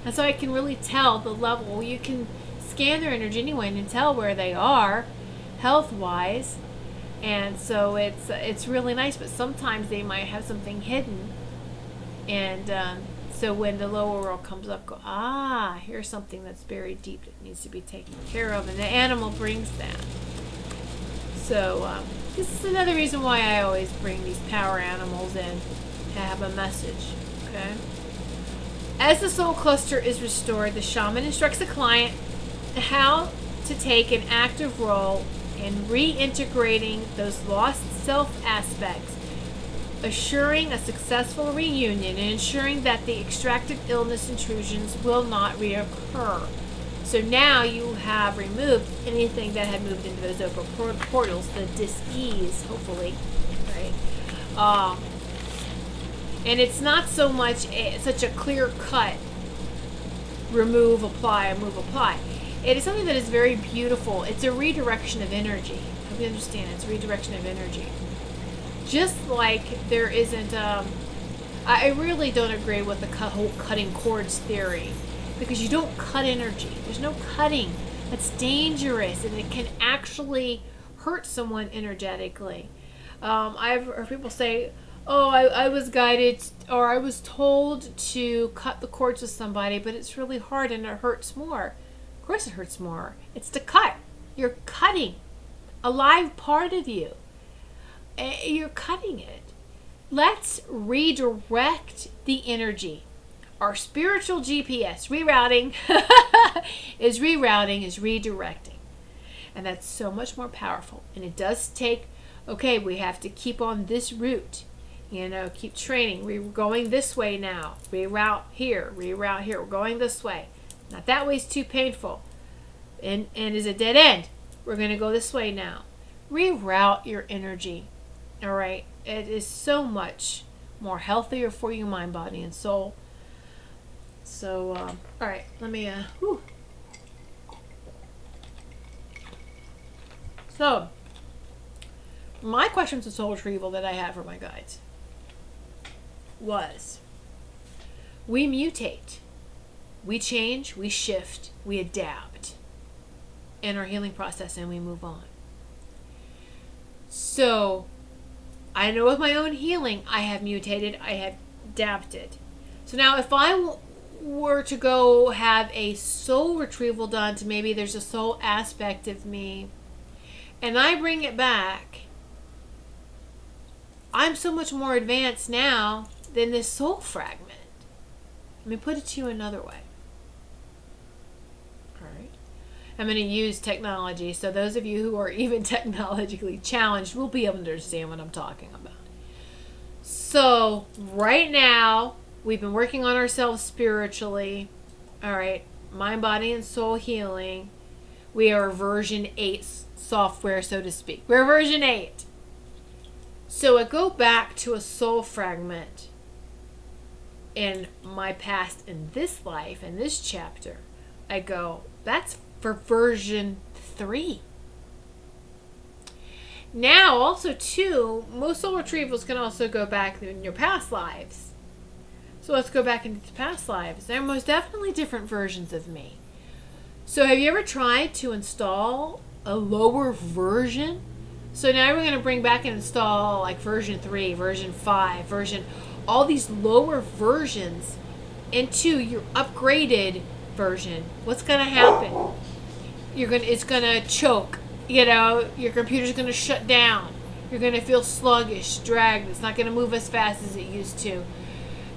[SPEAKER 1] And so I can really tell the level. You can scan their energy anyway and tell where they are health-wise. And so it's really nice, but sometimes they might have something hidden. And so when the lower world comes up, go, here's something that's buried deep that needs to be taken care of. And the animal brings that. So this is another reason why I always bring these power animals in to have a message. Okay. As the soul cluster is restored, the shaman instructs the client how to take an active role in reintegrating those lost self aspects, assuring a successful reunion and ensuring that the extracted illness intrusions will not reoccur. So now you have removed anything that had moved into those open portals, the dis-ease, hopefully, right? And it's not so much such a clear-cut remove, apply, remove, apply. It is something that is very beautiful. It's a redirection of energy. I hope you understand. It's a redirection of energy. Just like there isn't, I really don't agree with the whole cutting cords theory, because you don't cut energy. There's no cutting. That's dangerous, and it can actually hurt someone energetically. I've heard people say, I was guided, or I was told to cut the cords with somebody, but it's really hard and it hurts more. Of course it hurts more. It's to cut. You're cutting a live part of you. You're cutting it. Let's redirect the energy. Our spiritual GPS, rerouting, is redirecting. And that's so much more powerful. And it does take, we have to keep on this route. Keep training. We're going this way now. Reroute here. We're going this way. Not that way's too painful. And is a dead end. We're going to go this way now. Reroute your energy. All right. It is so much more healthier for you, mind, body, and soul. So, all right. Let me, So, my questions of soul retrieval that I have for my guides was, we mutate, we change, we shift, we adapt in our healing process, and we move on. So I know with my own healing, I have mutated, I have adapted. So now if I were to go have a soul retrieval done to maybe there's a soul aspect of me, and I bring it back, I'm so much more advanced now than this soul fragment. Let me put it to you another way. All right. I'm going to use technology, so those of you who are even technologically challenged will be able to understand what I'm talking about. So right now, we've been working on ourselves spiritually. All right, mind, body, and soul healing. We are version 8 software, so to speak. We're version 8. So I go back to a soul fragment in my past, in this life, in this chapter. I go, that's for version 3. Now, also, too, most soul retrievals can also go back in your past lives. So let's go back into the past lives. There are most definitely different versions of me. So have you ever tried to install a lower version? So now we're going to bring back and install like version 3, version 5, all these lower versions into your upgraded version. What's going to happen? It's going to choke. Your computer's going to shut down. You're going to feel sluggish, dragged. It's not going to move as fast as it used to.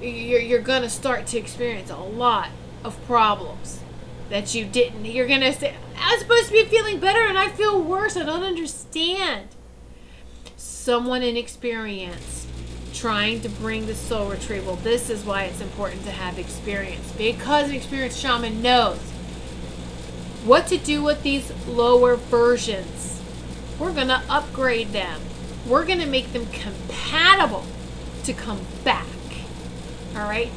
[SPEAKER 1] You're going to start to experience a lot of problems that you didn't. You're going to say, I'm supposed to be feeling better and I feel worse. I don't understand. Someone in experience trying to bring the soul retrieval. This is why it's important to have experience. Because an experienced shaman knows what to do with these lower versions. We're going to upgrade them. We're going to make them compatible to come back. All right?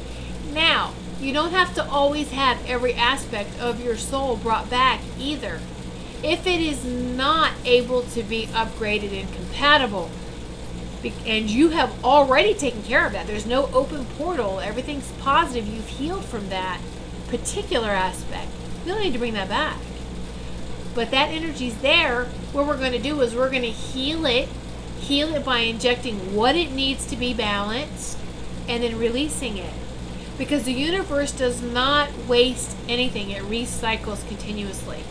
[SPEAKER 1] Now, you don't have to always have every aspect of your soul brought back either. If it is not able to be upgraded and compatible, and you have already taken care of that, there's no open portal, everything's positive, you've healed from that particular aspect, you don't need to bring that back. But that energy's there. What we're going to do is we're going to heal it by injecting what it needs to be balanced and then releasing it. Because the universe does not waste anything. It recycles continuously.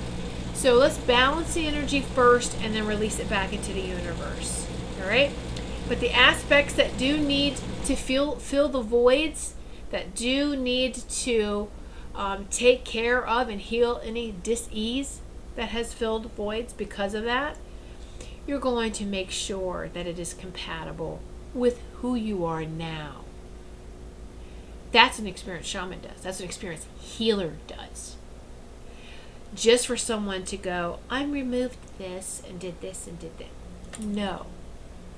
[SPEAKER 1] So let's balance the energy first and then release it back into the universe. All right? But the aspects that do need to fill the voids, that do need to take care of and heal any dis-ease that has filled voids because of that, you're going to make sure that it is compatible with who you are now. That's an experienced shaman does. That's an experienced healer does. Just for someone to go, I removed this and did this and did that. No.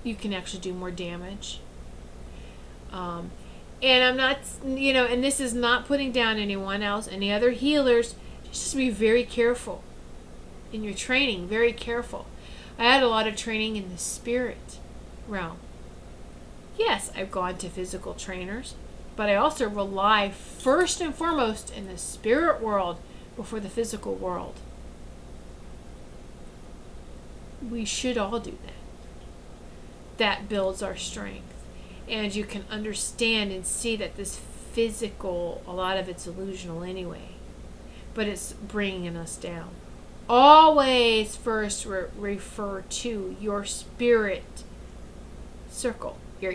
[SPEAKER 1] You can actually do more damage. And I'm not, and this is not putting down anyone else, any other healers. Just be very careful in your training, very careful. I had a lot of training in the spirit realm. Yes, I've gone to physical trainers, but I also rely first and foremost in the spirit world before the physical world. We should all do that. That builds our strength. And you can understand and see that this physical, a lot of it's illusional anyway, but it's bringing us down. Always first refer to your spirit circle. Your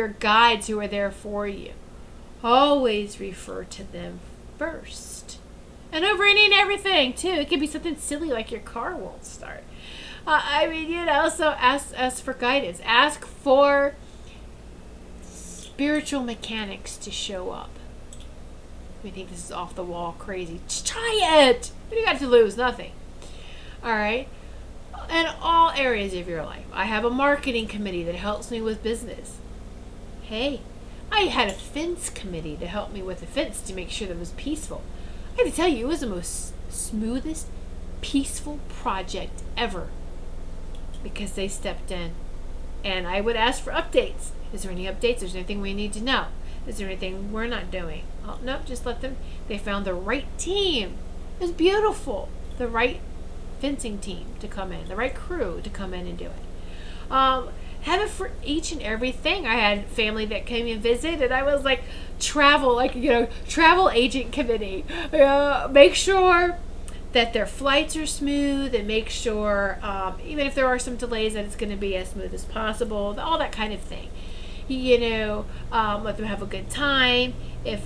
[SPEAKER 1] guides who are there for you. Always refer to them first. And over any and everything, too. It could be something silly like your car won't start. So ask for guidance. Ask for spiritual mechanics to show up. We think this is off the wall crazy. Just try it. What do you got to lose? Nothing. All right. In all areas of your life. I have a marketing committee that helps me with business. Hey, I had a fence committee to help me with the fence to make sure that it was peaceful. I have to tell you, it was the most smoothest, peaceful project ever because they stepped in. And I would ask for updates. Is there any updates? Is there anything we need to know? Is there anything we're not doing? Oh, nope, just let them. They found the right team. It was beautiful. The right fencing team to come in. The right crew to come in and do it. Have it for each and everything. I had family that came and visited, and I was like, travel agent committee. Make sure that their flights are smooth, and make sure, even if there are some delays, that it's going to be as smooth as possible. All that kind of thing. Let them have a good time. If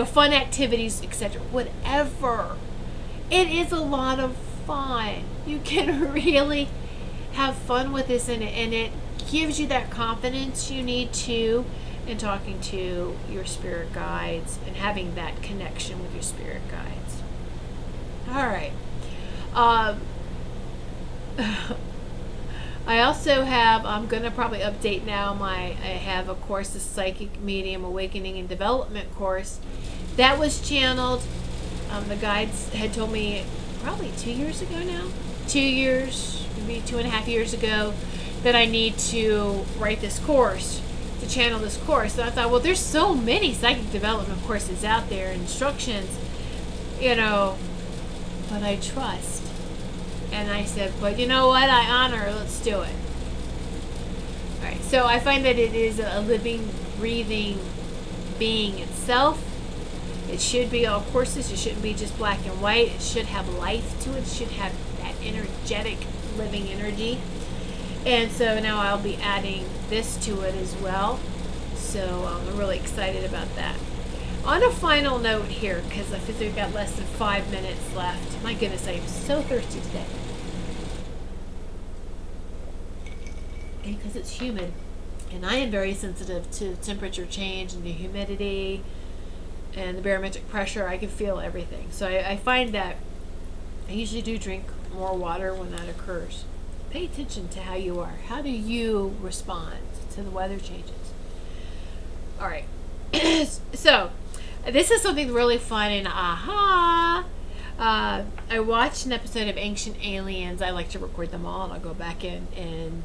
[SPEAKER 1] fun activities, etc. Whatever. It is a lot of fun. You can really have fun with this, and it gives you that confidence you need to and talking to your spirit guides and having that connection with your spirit guides. All right. I also have, I'm going to probably update now, I have, of course, the Psychic Medium Awakening and Development course. That was channeled. The guides had told me probably 2 years ago now. 2 years, maybe 2.5 years ago, that I need to write this course, to channel this course. So I thought, well, there's so many psychic development courses out there, instructions, but I trust. And I said, but you know what? I honor. Let's do it. All right. So I find that it is a living, breathing being itself. It should be all courses. It shouldn't be just black and white. It should have life to it. It should have that energetic, living energy. And so now I'll be adding this to it as well. So I'm really excited about that. On a final note here, because I feel we've got less than 5 minutes left. My goodness, I am so thirsty today. And because it's humid, and I am very sensitive to temperature change and the humidity and the barometric pressure. I can feel everything. So I find that I usually do drink more water when that occurs. Pay attention to how you are. How do you respond to the weather changes? All right. So this is something really fun and I watched an episode of Ancient Aliens. I like to record them all, and I'll go back in and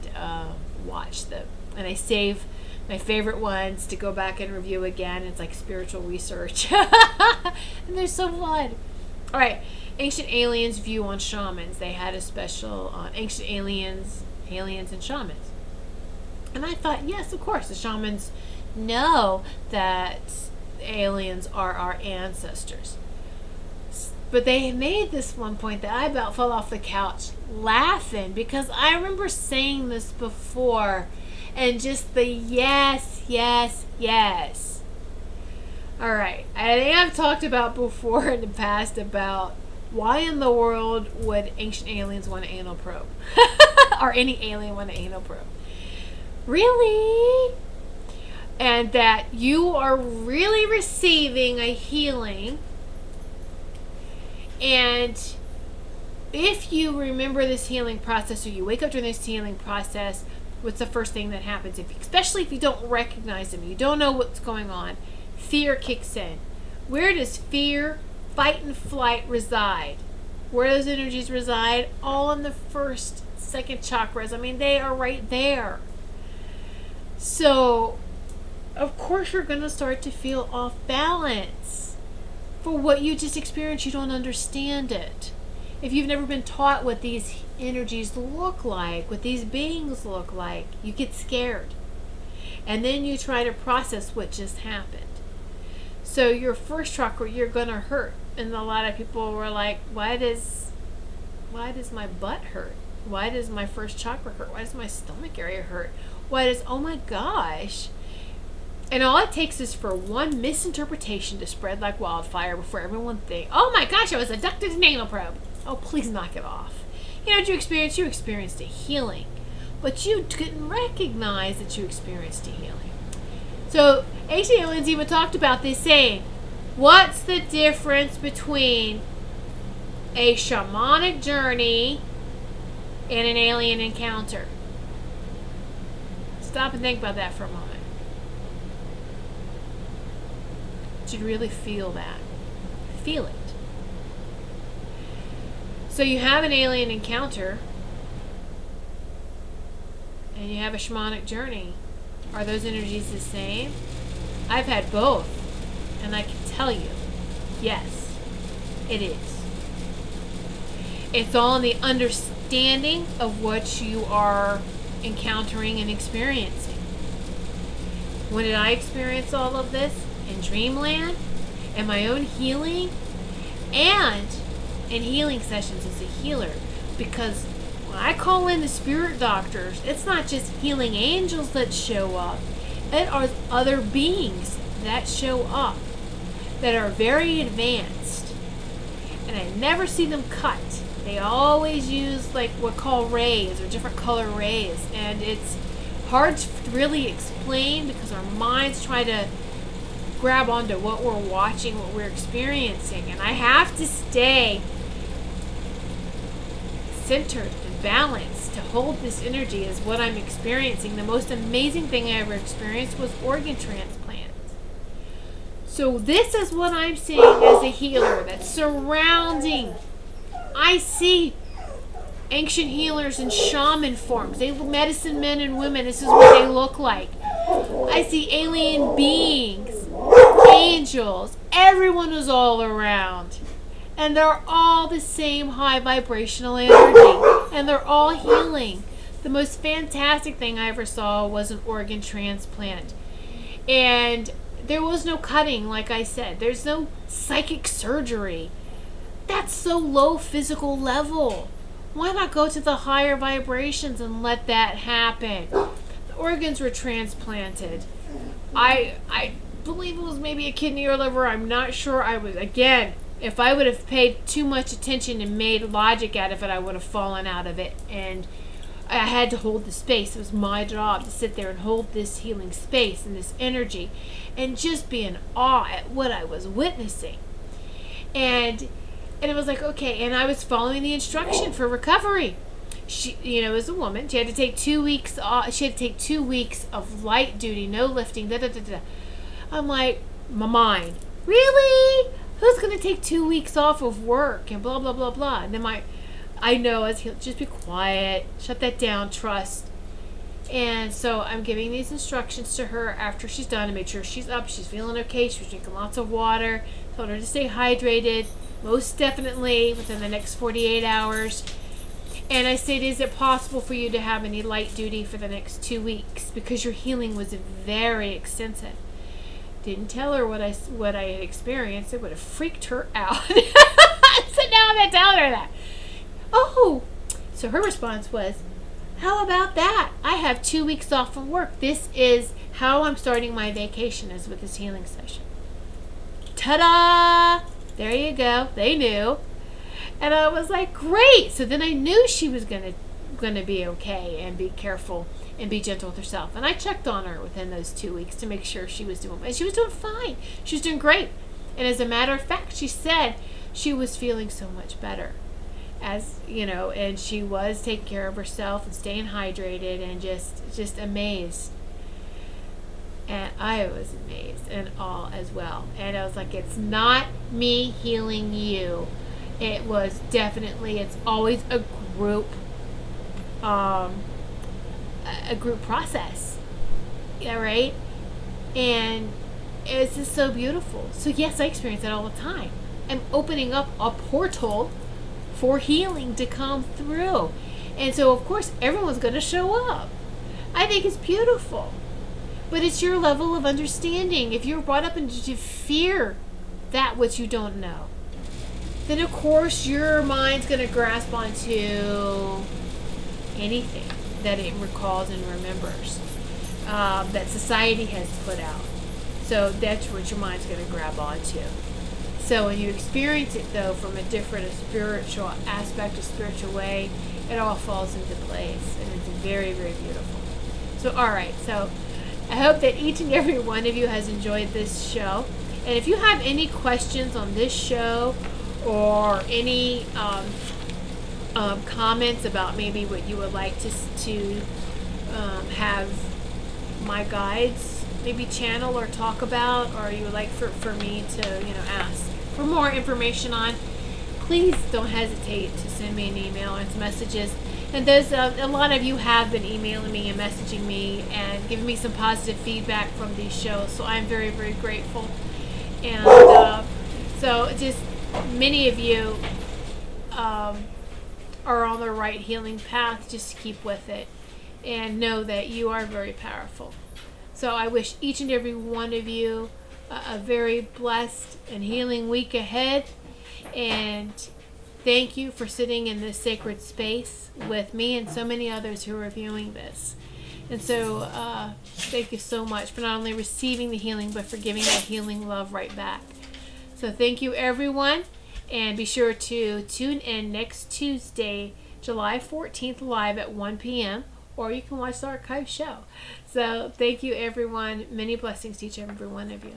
[SPEAKER 1] watch them. And I save my favorite ones to go back and review again. It's like spiritual research. And they're so fun. All right. Ancient Aliens view on shamans. They had a special on Ancient Aliens and shamans. And I thought, yes, of course, the shamans know that aliens are our ancestors. But they made this one point that I about fell off the couch laughing, because I remember saying this before, and just the yes, yes, yes. All right. I think I've talked about before in the past about why in the world would ancient aliens want an anal probe? Or any alien want an anal probe? Really? And that you are really receiving a healing. And if you remember this healing process, or you wake up during this healing process, what's the first thing that happens? Especially if you don't recognize them, you don't know what's going on, fear kicks in. Where does fear, fight and flight reside? Where those energies reside? All in the first, second chakras. I mean, they are right there. So, of course, you're going to start to feel off balance. For what you just experienced, you don't understand it. If you've never been taught what these energies look like, what these beings look like, you get scared. And then you try to process what just happened. So your first chakra, you're going to hurt. And a lot of people were like, why does my butt hurt? Why does my first chakra hurt? Why does my stomach area hurt? Oh my gosh. And all it takes is for one misinterpretation to spread like wildfire before everyone thinks, oh my gosh, I was abducted in an anal probe. Oh, please knock it off. You know what you experienced? You experienced a healing. But you didn't recognize that you experienced a healing. So, ancient aliens even talked about this, saying, what's the difference between a shamanic journey and an alien encounter? Stop and think about that for a moment. You really feel that. Feel it. So you have an alien encounter and you have a shamanic journey. Are those energies the same? I've had both, and I can tell you, yes, it is. It's all in the understanding of what you are encountering and experiencing. When did I experience all of this? In dreamland, and my own healing, and in healing sessions as a healer. Because when I call in the spirit doctors, it's not just healing angels that show up. It are other beings that show up that are very advanced. And I never see them cut. They always use like what call rays, or different color rays. And it's hard to really explain because our minds try to grab onto what we're watching, what we're experiencing. And I have to stay centered and balanced to hold this energy as what I'm experiencing. The most amazing thing I ever experienced was organ transplant. So this is what I'm seeing as a healer that's surrounding. I see ancient healers in shaman forms. They medicine men and women. This is what they look like. I see alien beings, angels. Everyone is all around. And they're all the same high vibrational energy. And they're all healing. The most fantastic thing I ever saw was an organ transplant. And there was no cutting, like I said. There's no psychic surgery. That's so low physical level. Why not go to the higher vibrations and let that happen? The organs were transplanted. I believe it was maybe a kidney or liver. I'm not sure. Again, if I would have paid too much attention and made logic out of it, I would have fallen out of it. And I had to hold the space. It was my job to sit there and hold this healing space and this energy and just be in awe at what I was witnessing. And it was like, okay, and I was following the instruction for recovery. She, as a woman, she had to take 2 weeks off. She had to take 2 weeks of light duty, no lifting, I'm like, my mind, really? Who's going to take 2 weeks off of work and blah, blah, blah, blah. And then I know, as just be quiet, shut that down, trust. And so I'm giving these instructions to her after she's done to make sure she's up, she's feeling okay, she's drinking lots of water, told her to stay hydrated, most definitely within the next 48 hours. And I said, is it possible for you to have any light duty for the next 2 weeks? Because your healing was very extensive. Didn't tell her what I had experienced. It would have freaked her out. So now I'm not telling her that. Oh, so her response was, how about that? I have 2 weeks off from work. This is how I'm starting my vacation, is with this healing session. Ta-da! There you go. They knew. And I was like, great. So then I knew she was gonna be okay and be careful and be gentle with herself. And I checked on her within those 2 weeks to make sure she was doing, and she was doing fine. She was doing great. And as a matter of fact, she said she was feeling so much better. And she was taking care of herself and staying hydrated and just amazed. And I was amazed and awe as well. And I was like, it's not me healing you. It was definitely, it's always a group process. Yeah, right? And it's just so beautiful. So yes, I experience that all the time. I'm opening up a portal for healing to come through. And so of course everyone's going to show up. I think it's beautiful. But it's your level of understanding. If you're brought up into fear that which you don't know, then of course your mind's going to grasp onto anything that it recalls and remembers that society has put out. So that's what your mind's going to grab onto. So when you experience it, though, from a different spiritual aspect, a spiritual way, it all falls into place. And it's very, very beautiful. So, all right. So I hope that each and every one of you has enjoyed this show. And if you have any questions on this show or any comments about maybe what you would like to have my guides maybe channel or talk about, or you would like for me to ask for more information on, please don't hesitate to send me an email and some messages. And there's a lot of you have been emailing me and messaging me and giving me some positive feedback from these shows, so I'm very, very grateful. And so just many of you are on the right healing path. Just keep with it and know that you are very powerful. So I wish each and every one of you a very blessed and healing week ahead. And thank you for sitting in this sacred space with me and so many others who are viewing this. And so thank you so much for not only receiving the healing, but for giving that healing love right back. So thank you, everyone. And be sure to tune in next Tuesday, July 14th, live at 1 p.m. or you can watch the archive show. So thank you, everyone. Many blessings to each and every one of you.